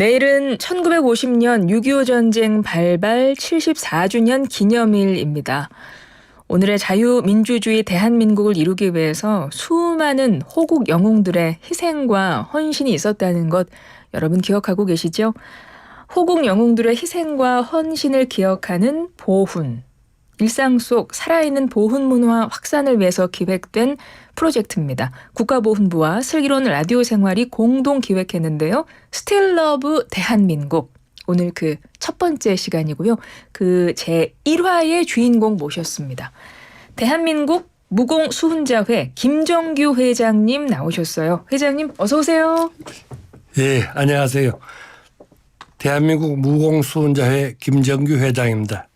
내일은 1950년 6.25 전쟁 발발 74주년 기념일입니다. 오늘의 자유민주주의 대한민국을 이루기 위해서 수많은 호국 영웅들의 희생과 헌신이 있었다는 것 여러분 기억하고 계시죠? 호국 영웅들의 희생과 헌신을 기억하는 보훈. 일상 속 살아있는 보훈 문화 확산을 위해서 기획된 프로젝트입니다. 국가보훈부와 슬기로운 라디오 생활이 공동 기획했는데요. 스틸 러브 대한민국. 오늘 그 첫 번째 시간이고요. 그 제1화의 주인공 모셨습니다. 대한민국 무공수훈자회 김정규 회장님 나오셨어요. 회장님 어서 오세요. 예, 안녕하세요. 대한민국 무공수훈자회 김정규 회장입니다.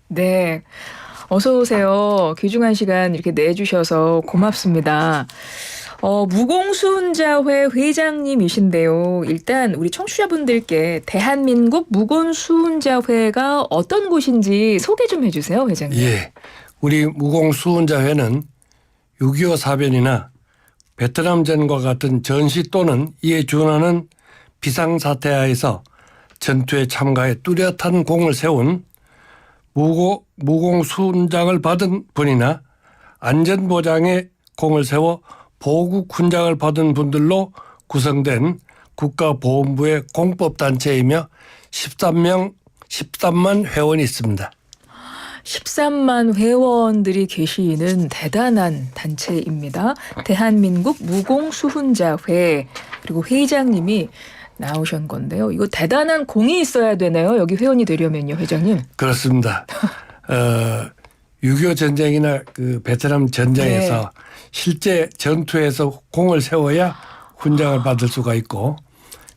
네, 어서 오세요. 귀중한 시간 이렇게 내주셔서 고맙습니다. 무공수훈자회 회장님이신데요. 일단 우리 청취자분들께 대한민국 무공수훈자회가 어떤 곳인지 소개 좀 해주세요, 회장님. 예, 우리 무공수훈자회는 6.25 사변이나 베트남전과 같은 전시 또는 이에 준하는 비상사태하에서 전투에 참가해 뚜렷한 공을 세운 무공수훈장을 받은 분이나 안전보장에 공을 세워 보국훈장을 받은 분들로 구성된 국가보훈부의 공법단체이며 13만 회원이 있습니다. 13만 회원들이 계시는 대단한 단체입니다. 대한민국 무공수훈자회 그리고 회장님이 나오신 건데요. 이거 대단한 공이 있어야 되나요? 여기 회원이 되려면요, 회장님. 그렇습니다. 6.25 전쟁이나 그 베트남 전쟁에서 네. 실제 전투에서 공을 세워야 훈장을 받을 수가 있고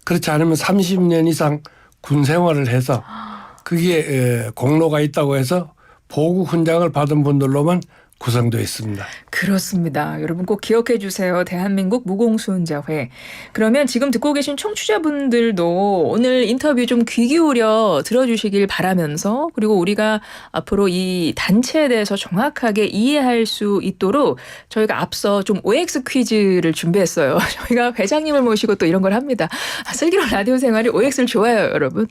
그렇지 않으면 30년 이상 군 생활을 해서 그게 공로가 있다고 해서 보국 훈장을 받은 분들로만 구성되어 있습니다. 그렇습니다. 여러분 꼭 기억해 주세요. 대한민국 무공수훈자회. 그러면 지금 듣고 계신 청취자분들도 오늘 인터뷰 좀 귀 기울여 들어주시길 바라면서 그리고 우리가 앞으로 이 단체에 대해서 정확하게 이해할 수 있도록 저희가 앞서 좀 OX 퀴즈를 준비했어요. 저희가 회장님을 모시고 또 이런 걸 합니다. 슬기로운 라디오 생활이 OX를 좋아해요, 여러분.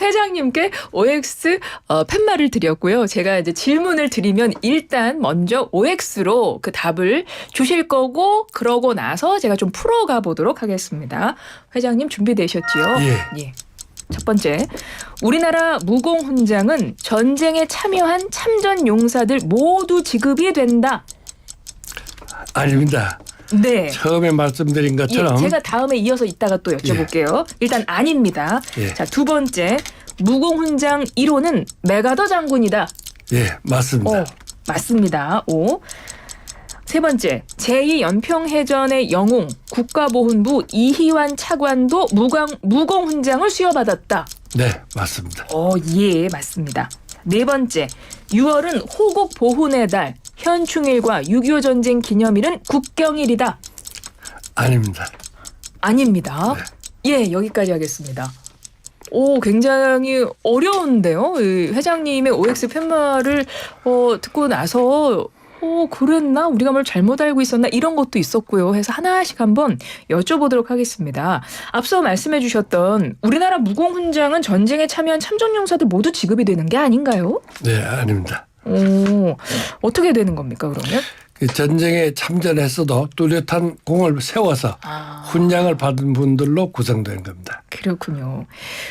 회장님께 OX 팻말을 드렸고요. 제가 이제 질문을 드리면 일단 먼저 OX로 그 답을 주실 거고 그러고 나서 제가 좀 풀어가 보도록 하겠습니다. 회장님 준비되셨지요? 예. 첫 번째, 우리나라 무공훈장은 전쟁에 참여한 참전 용사들 모두 지급이 된다. 아닙니다. 네. 처음에 말씀드린 것처럼 제가 다음에 이어서 이따가 또 여쭤볼게요. 일단 아닙니다. 예. 자, 두 번째, 무공훈장 1호는 메가더 장군이다. 예, 맞습니다. 맞습니다. 오. 세 번째, 제2연평해전의 영웅 국가보훈부 이희환 차관도 무공훈장을 수여받았다. 네, 맞습니다. 예, 맞습니다. 네 번째, 6월은 호국 보훈의 달, 현충일과 6.25 전쟁 기념일은 국경일이다. 아닙니다. 아닙니다. 네. 예, 여기까지 하겠습니다. 굉장히 어려운데요. 이 회장님의 OX 팻말을 듣고 나서 그랬나? 우리가 뭘 잘못 알고 있었나? 이런 것도 있었고요. 해서 하나씩 한번 여쭤보도록 하겠습니다. 앞서 말씀해 주셨던 우리나라 무공훈장은 전쟁에 참여한 참전용사들 모두 지급이 되는 게 아닌가요? 네, 아닙니다. 어떻게 되는 겁니까, 그러면? 그 전쟁에 참전했어도 뚜렷한 공을 세워서 훈장을 받은 분들로 구성된 겁니다. 그렇군요.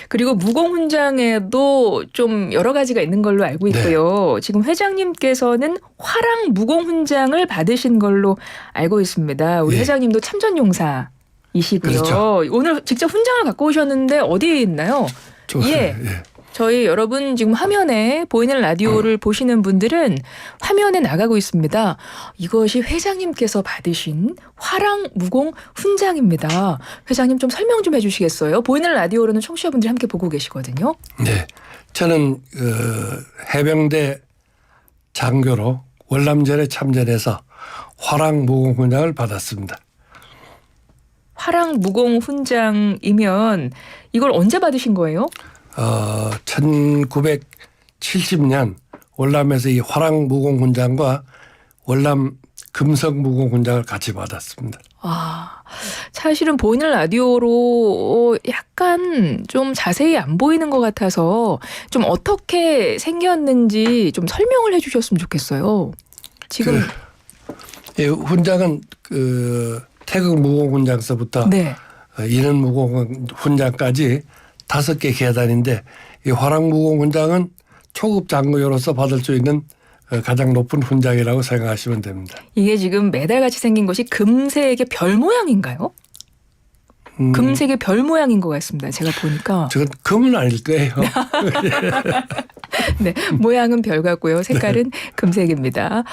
그리고 무공훈장에도 좀 여러 가지가 있는 걸로 알고 있고요. 지금 회장님께서는 화랑 무공훈장을 받으신 걸로 알고 있습니다. 우리 회장님도 참전용사이시고요. 그렇죠. 오늘 직접 훈장을 갖고 오셨는데 어디에 있나요? 예. 저희 여러분 지금 화면에 보이는 라디오를 보시는 분들은 화면에 나가고 있습니다. 이것이 회장님께서 받으신 화랑 무공 훈장입니다. 회장님 좀 설명 좀 해주시겠어요? 보이는 라디오로는 청취자분들이 함께 보고 계시거든요. 네, 저는 해병대 장교로 월남전에 참전해서 화랑 무공 훈장을 받았습니다. 화랑 무공 훈장이면 이걸 언제 받으신 거예요? 1970년 월남에서 이 화랑 무공 훈장과 월남 금성 무공훈장을 같이 받았습니다. 아, 사실은 보이는 라디오로 약간 좀 자세히 안 보이는 것 같아서 좀 어떻게 생겼는지 좀 설명을 해주셨으면 좋겠어요. 지금 예, 훈장은 그 태극 무공훈장서부터 네. 인원 무공훈장까지 5개 계단인데 이 화랑 무공훈장은 초급 장교로서 받을 수 있는 가장 높은 훈장이라고 생각하시면 됩니다. 이게 지금 메달같이 생긴 것이 금색의 별 모양인가요? 금색의 별 모양인 것 같습니다. 제가 보니까. 저건 금은 아닐 거예요. 네, 모양은 별 같고요. 색깔은 금색입니다.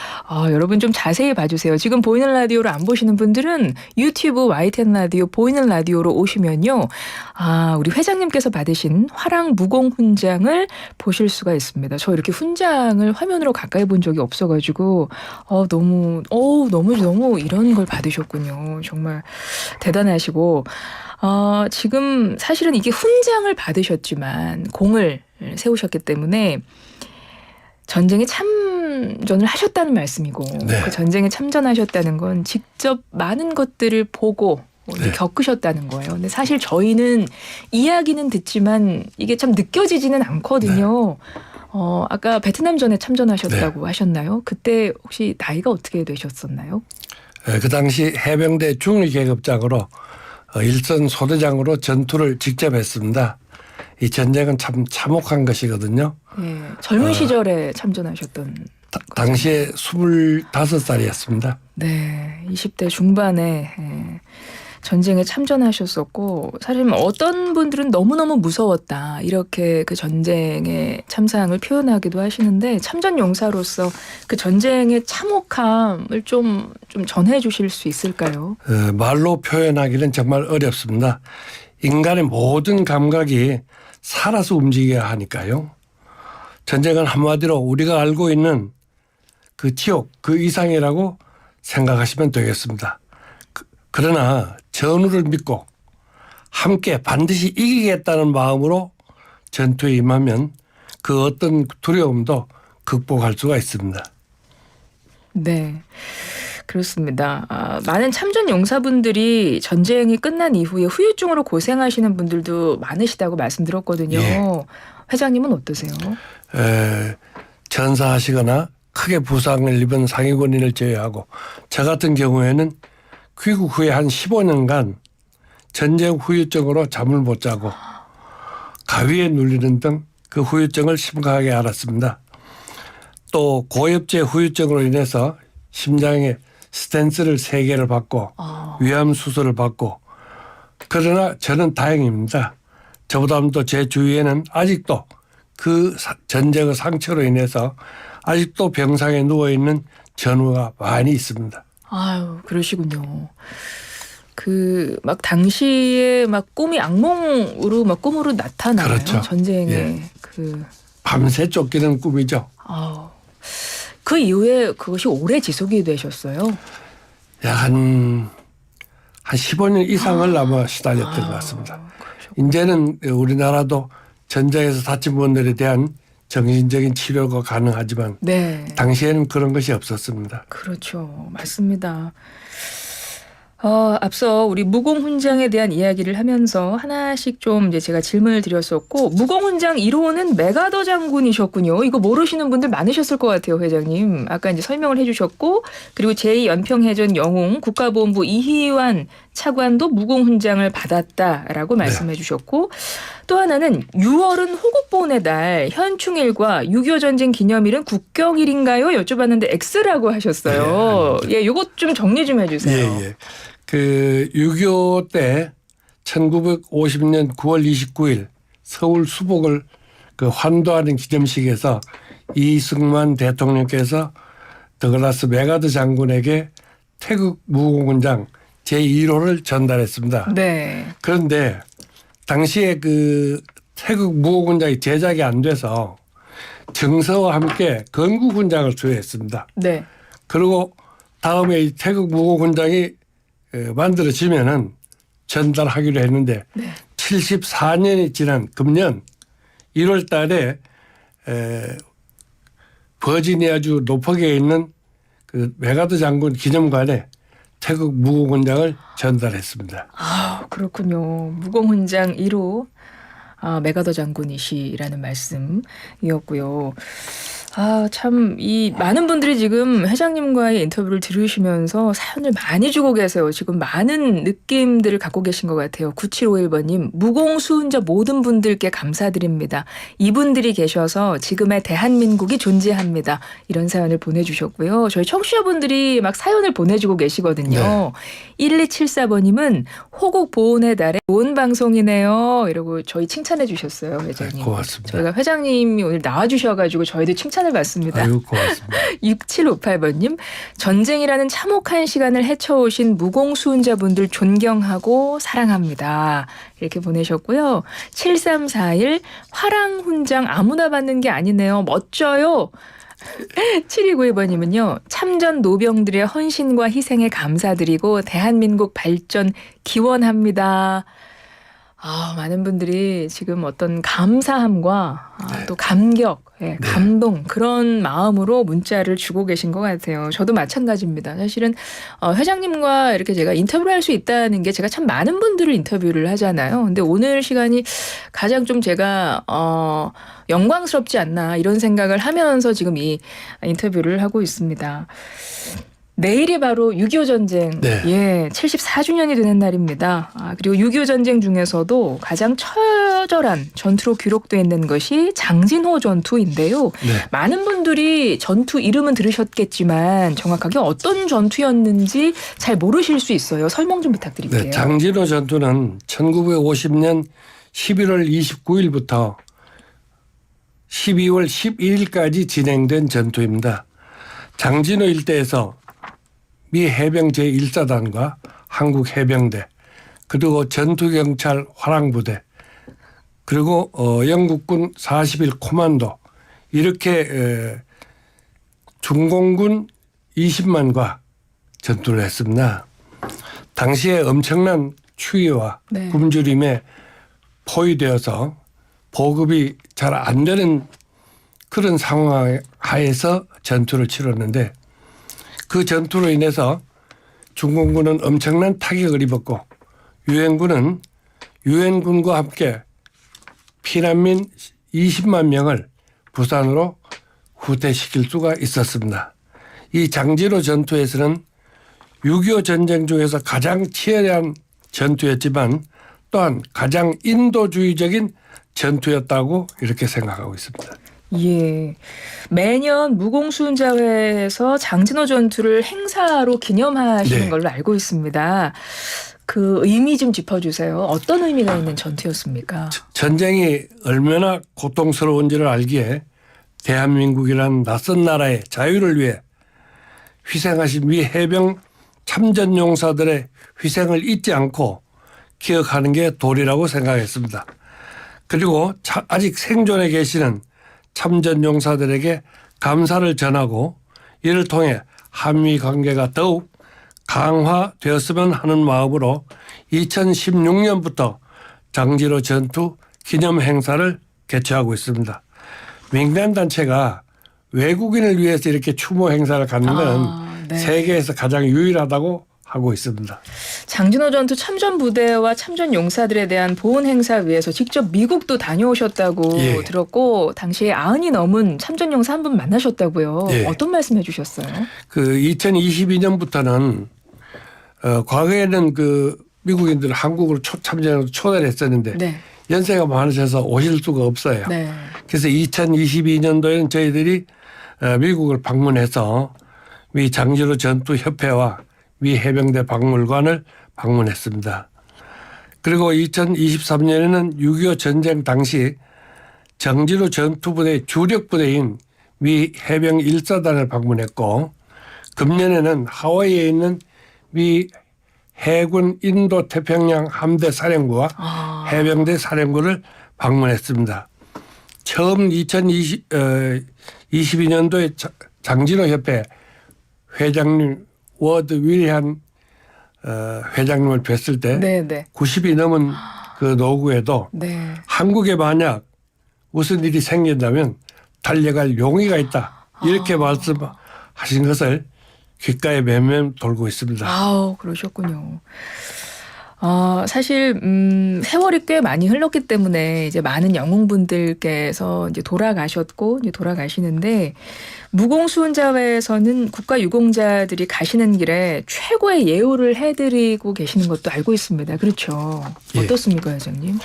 여러분 좀 자세히 봐주세요. 지금 보이는 라디오로 안 보시는 분들은 유튜브 YTN 라디오 보이는 라디오로 오시면요. 우리 회장님께서 받으신 화랑 무공 훈장을 보실 수가 있습니다. 저 이렇게 훈장을 화면으로 가까이 본 적이 없어가지고 너무 이런 걸 받으셨군요. 정말 대단하시고 지금 사실은 이게 훈장을 받으셨지만 공을 세우셨기 때문에 전쟁에 참전을 하셨다는 말씀이고 네. 그 전쟁에 참전하셨다는 건 직접 많은 것들을 보고 이제 네. 겪으셨다는 거예요. 근데 사실 저희는 이야기는 듣지만 이게 참 느껴지지는 않거든요. 아까 베트남전에 참전하셨다고 하셨나요? 그때 혹시 나이가 어떻게 되셨었나요? 그 당시 해병대 중위계급장으로 일선 소대장으로 전투를 직접 했습니다. 이 전쟁은 참 참혹한 것이거든요. 예, 젊은 시절에 참전하셨던 당시에 25살이었습니다. 네, 20대 중반에 전쟁에 참전하셨었고 사실 어떤 분들은 너무너무 무서웠다 이렇게 그 전쟁의 참상을 표현하기도 하시는데 참전 용사로서 그 전쟁의 참혹함을 좀 전해 주실 수 있을까요? 말로 표현하기는 정말 어렵습니다. 인간의 모든 감각이 살아서 움직여야 하니까요. 전쟁은 한마디로 우리가 알고 있는 그 지옥 그 이상이라고 생각하시면 되겠습니다. 그러나 전우를 믿고 함께 반드시 이기겠다는 마음으로 전투에 임하면 그 어떤 두려움도 극복할 수가 있습니다. 네. 그렇습니다. 많은 참전 용사분들이 전쟁이 끝난 이후에 후유증으로 고생하시는 분들도 많으시다고 말씀드렸거든요. 예. 회장님은 어떠세요? 전사하시거나 크게 부상을 입은 상위군인을 제외하고 저 같은 경우에는 귀국 후에 한 15년간 전쟁 후유증으로 잠을 못 자고 가위에 눌리는 등 그 후유증을 심각하게 앓았습니다. 또 고엽제 후유증으로 인해서 심장에 스텐스를 3개를 받고 위암 수술을 받고 그러나 저는 다행입니다. 저보다도 제 주위에는 아직도 그 전쟁의 상처로 인해서 아직도 병상에 누워있는 전우가 많이 있습니다. 아유, 그러시군요. 막 당시에 막 꿈이 악몽으로 막 꿈으로 나타나요. 그렇죠. 전쟁에 예. 밤새 쫓기는 꿈이죠. 그 이후에 그것이 오래 지속이 되셨어요. 약 한 15년 이상을 아마 시달렸던 것 같습니다. 이제는 우리나라도 전쟁에서 다친 분들에 대한 정신적인 치료가 가능하지만 네. 당시에는 그런 것이 없었습니다. 그렇죠. 맞습니다. 앞서 우리 무공훈장에 대한 이야기를 하면서 하나씩 좀 이제 제가 질문을 드렸었고 무공훈장 1호는 메가더 장군이셨군요. 이거 모르시는 분들 많으셨을 것 같아요, 회장님. 아까 이제 설명을 해주셨고 그리고 제2연평해전 영웅 국가보훈부 이희환 차관도 무공훈장을 받았다라고 말씀해 주셨고 또 하나는 6월은 호국보훈의 달, 현충일과 6.25 전쟁 기념일은 국경일인가요? 여쭤봤는데 X라고 하셨어요. 예, 요것 좀 정리 좀 해주세요. 예. 그 6.25 때 1950년 9월 29일 서울 수복을 그 환도하는 기념식에서 이승만 대통령께서 더글라스 메가더 장군에게 태극 무공훈장 제1호를 전달했습니다. 네. 그런데 당시에 그 태극 무공훈장이 제작이 안 돼서 정서와 함께 건국훈장을 수여했습니다. 네. 그리고 다음에 이 태극 무공훈장이 만들어지면은 전달하기로 했는데 74년이 지난 금년 1월 달에 버지니아주 노폭에 있는 그 메가더 장군 기념관에 태극 무공훈장을 전달했습니다. 아, 그렇군요. 무공훈장 1호 메가더 장군이시라는 말씀이었고요. 참, 많은 분들이 지금 회장님과의 인터뷰를 들으시면서 사연을 많이 주고 계세요. 지금 많은 느낌들을 갖고 계신 것 같아요. 9751번님, 무공수훈자 모든 분들께 감사드립니다. 이분들이 계셔서 지금의 대한민국이 존재합니다. 이런 사연을 보내주셨고요. 저희 청취자분들이 막 사연을 보내주고 계시거든요. 1274번님은 호국 보훈의 달에 좋은 방송이네요. 이러고 저희 칭찬해 주셨어요, 회장님. 네, 고맙습니다. 저희가 회장님이 오늘 나와주셔가지고 저희도 칭찬을 받습니다. 아유, 고맙습니다. 6758번님, 전쟁이라는 참혹한 시간을 헤쳐오신 무공수훈자분들 존경하고 사랑합니다. 이렇게 보내셨고요. 7341, 화랑훈장 아무나 받는 게 아니네요. 멋져요. 7292번님은요. 참전 노병들의 헌신과 희생에 감사드리고 대한민국 발전 기원합니다. 많은 분들이 지금 어떤 감사함과 또 감격, 감동 그런 마음으로 문자를 주고 계신 것 같아요. 저도 마찬가지입니다. 사실은 회장님과 이렇게 제가 인터뷰를 할 수 있다는 게 제가 참 많은 분들을 인터뷰를 하잖아요. 근데 오늘 시간이 가장 좀 제가 영광스럽지 않나 이런 생각을 하면서 지금 이 인터뷰를 하고 있습니다. 내일이 바로 6.25 전쟁, 74주년이 되는 날입니다. 그리고 6.25 전쟁 중에서도 가장 처절한 전투로 기록되어 있는 것이 장진호 전투인데요. 많은 분들이 전투 이름은 들으셨겠지만 정확하게 어떤 전투였는지 잘 모르실 수 있어요. 설명 좀 부탁드릴게요. 네, 장진호 전투는 1950년 11월 29일부터 12월 11일까지 진행된 전투입니다. 장진호 일대에서 미 해병 제1사단과 한국 해병대 그리고 전투경찰 화랑부대 그리고 영국군 41 코만도 이렇게 중공군 20만과 전투를 했습니다. 당시에 엄청난 추위와 굶주림에 포위되어서 보급이 잘 안 되는 그런 상황 하에서 전투를 치렀는데 그 전투로 인해서 중공군은 엄청난 타격을 입었고 유엔군과 함께 피난민 20만 명을 부산으로 후퇴시킬 수가 있었습니다. 이 장진호 전투에서는 6.25 전쟁 중에서 가장 치열한 전투였지만 또한 가장 인도주의적인 전투였다고 이렇게 생각하고 있습니다. 예. 매년 무공수훈자회에서 장진호 전투를 행사로 기념하시는 걸로 알고 있습니다. 그 의미 좀 짚어주세요. 어떤 의미가 있는 전투였습니까? 전쟁이 얼마나 고통스러운지를 알기에 대한민국이라는 낯선 나라의 자유를 위해 희생하신 미 해병 참전용사들의 희생을 잊지 않고 기억하는 게 도리라고 생각했습니다. 그리고 아직 생존해 계시는 참전용사들에게 감사를 전하고 이를 통해 한미 관계가 더욱 강화되었으면 하는 마음으로 2016년부터 장진호 전투 기념 행사를 개최하고 있습니다. 민간단체가 외국인을 위해서 이렇게 추모 행사를 갖는 건 세계에서 가장 유일하다고 하고 있습니다. 장진호 전투 참전 부대와 참전 용사들에 대한 보훈 행사 위해서 직접 미국도 다녀오셨다고 들었고 당시에 90이 넘은 참전 용사 한 분 만나셨다고요. 어떤 말씀해 주셨어요? 그 2022년부터는 과거에는 그 미국인들을 한국으로 참전으로 초대를 했었는데 연세가 많으셔서 오실 수가 없어요. 그래서 2022년도에는 저희들이 미국을 방문해서 미 장진호 전투 협회와 미 해병대 박물관을 방문했습니다. 그리고 2023년에는 6.25 전쟁 당시 장진호 전투부대의 주력 부대인 미 해병 1사단을 방문했고 금년에는 하와이에 있는 미 해군 인도 태평양 함대 사령부와 해병대 사령부를 방문했습니다. 처음 2022년도에 장진호 협회 회장님 워드 윌리안 회장님을 뵀을 때 90이 넘은 그 노구에도 한국에 만약 무슨 일이 생긴다면 달려갈 용의가 있다. 이렇게 말씀하신 것을 귓가에 맴맴 돌고 있습니다. 아우, 그러셨군요. 사실 세월이 꽤 많이 흘렀기 때문에 이제 많은 영웅분들께서 이제 돌아가셨고 이제 돌아가시는데 무공수훈자회에서는 국가유공자들이 가시는 길에 최고의 예우를 해드리고 계시는 것도 알고 있습니다. 그렇죠? 예. 어떻습니까, 회장님?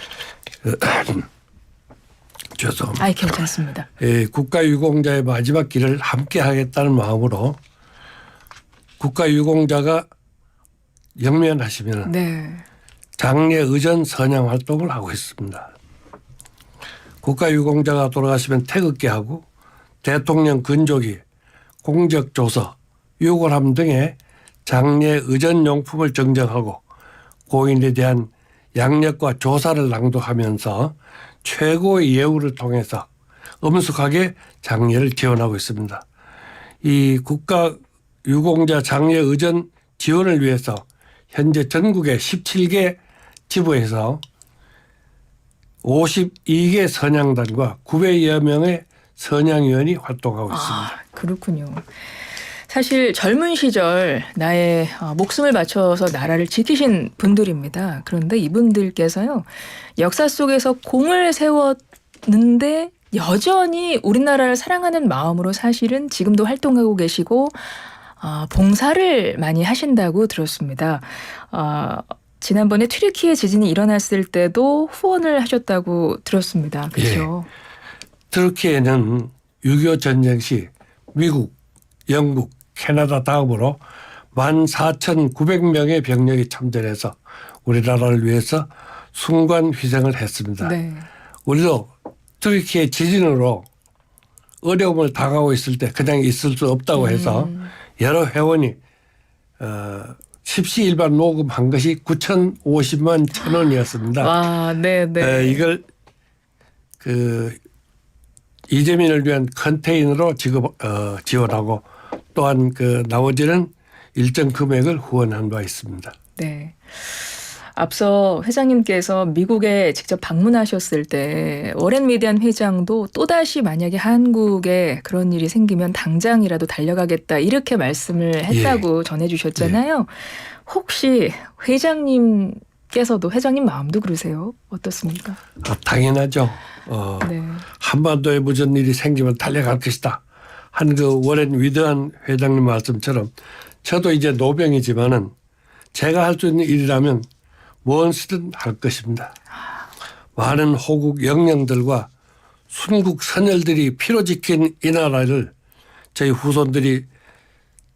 죄송합니다. 아이, 괜찮습니다. 국가유공자의 마지막 길을 함께 하겠다는 마음으로 국가유공자가 영면하시면 네. 장례 의전 선양 활동을 하고 있습니다. 국가유공자가 돌아가시면 태극기하고 대통령 근조기, 공적조서, 유골함 등의 장례 의전 용품을 증정하고 고인에 대한 양력과 조사를 낭독하면서 최고의 예우를 통해서 엄숙하게 장례를 지원하고 있습니다. 이 국가유공자 장례 의전 지원을 위해서 현재 전국의 17개 지부에서 52개 선양단과 900여 명의 선양위원이 활동하고 있습니다. 그렇군요. 사실 젊은 시절 나의 목숨을 바쳐서 나라를 지키신 분들입니다. 그런데 이분들께서요, 역사 속에서 공을 세웠는데 여전히 우리나라를 사랑하는 마음으로 사실은 지금도 활동하고 계시고 봉사를 많이 하신다고 들었습니다. 지난번에 튀르키예 지진이 일어났을 때도 후원을 하셨다고 들었습니다. 그렇죠? 예. 튀르키예는 6.25 전쟁 시 미국, 영국, 캐나다 다음으로 14,900명의 병력이 참전해서 우리나라를 위해서 순간 희생을 했습니다. 네. 우리도 튀르키예 지진으로 어려움을 당하고 있을 때 그냥 있을 수 없다고 해서 여러 회원이 십시일반 모금한 것이 9,050만 1,000원이었습니다. 와, 네. 이걸 이재민을 위한 컨테이너로 지원하고 또한 나머지는 일정 금액을 후원한 바 있습니다. 네. 앞서 회장님께서 미국에 직접 방문하셨을 때 워렌 미디안 회장도 또다시 만약에 한국에 그런 일이 생기면 당장이라도 달려가겠다 이렇게 말씀을 했다고 전해주셨잖아요. 혹시 회장님께서도 회장님 마음도 그러세요? 어떻습니까? 당연하죠. 네. 한반도에 무슨 일이 생기면 달려갈 것이다. 한 워렌 위대한 회장님 말씀처럼 저도 이제 노병이지만은 제가 할 수 있는 일이라면 무엇이든 할 것입니다. 많은 호국 영령들과 순국 선열들이 피로 지킨 이 나라를 저희 후손들이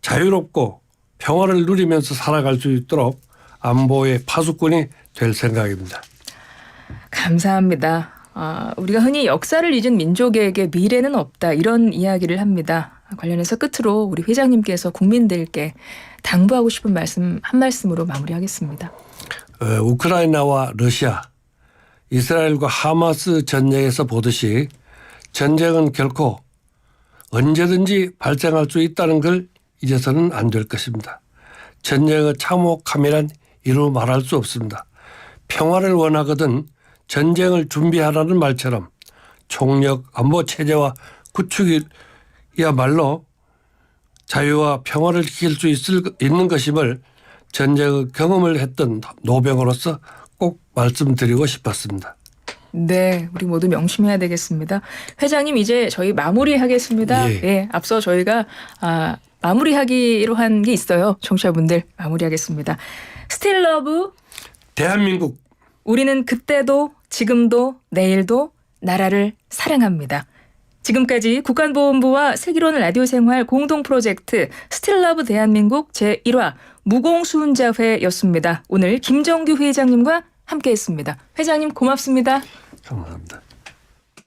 자유롭고 평화를 누리면서 살아갈 수 있도록 안보의 파수꾼이 될 생각입니다. 감사합니다. 우리가 흔히 역사를 잊은 민족에게 미래는 없다 이런 이야기를 합니다. 관련해서 끝으로 우리 회장님께서 국민들께 당부하고 싶은 말씀 한 말씀으로 마무리하겠습니다. 우크라이나와 러시아, 이스라엘과 하마스 전쟁에서 보듯이 전쟁은 결코 언제든지 발생할 수 있다는 걸 잊어서는 안 될 것입니다. 전쟁의 참혹함이란 이루 말할 수 없습니다. 평화를 원하거든 전쟁을 준비하라는 말처럼 총력 안보 체제와 구축이야말로 자유와 평화를 지킬 수 있는 것임을 전쟁의 경험을 했던 노병으로서 꼭 말씀드리고 싶었습니다. 네, 우리 모두 명심해야 되겠습니다. 회장님 이제 저희 마무리하겠습니다. 예. 앞서 저희가 마무리하기로 한 게 있어요. 청취자분들 마무리하겠습니다. Still Love 대한민국 우리는 그때도 지금도 내일도 나라를 사랑합니다. 지금까지 국간보훈부와 슬기로운 라디오 생활 공동 프로젝트 Still Love 대한민국 제1화 무공수훈자회였습니다. 오늘 김정규 회장님과 함께했습니다. 회장님 고맙습니다. 감사합니다.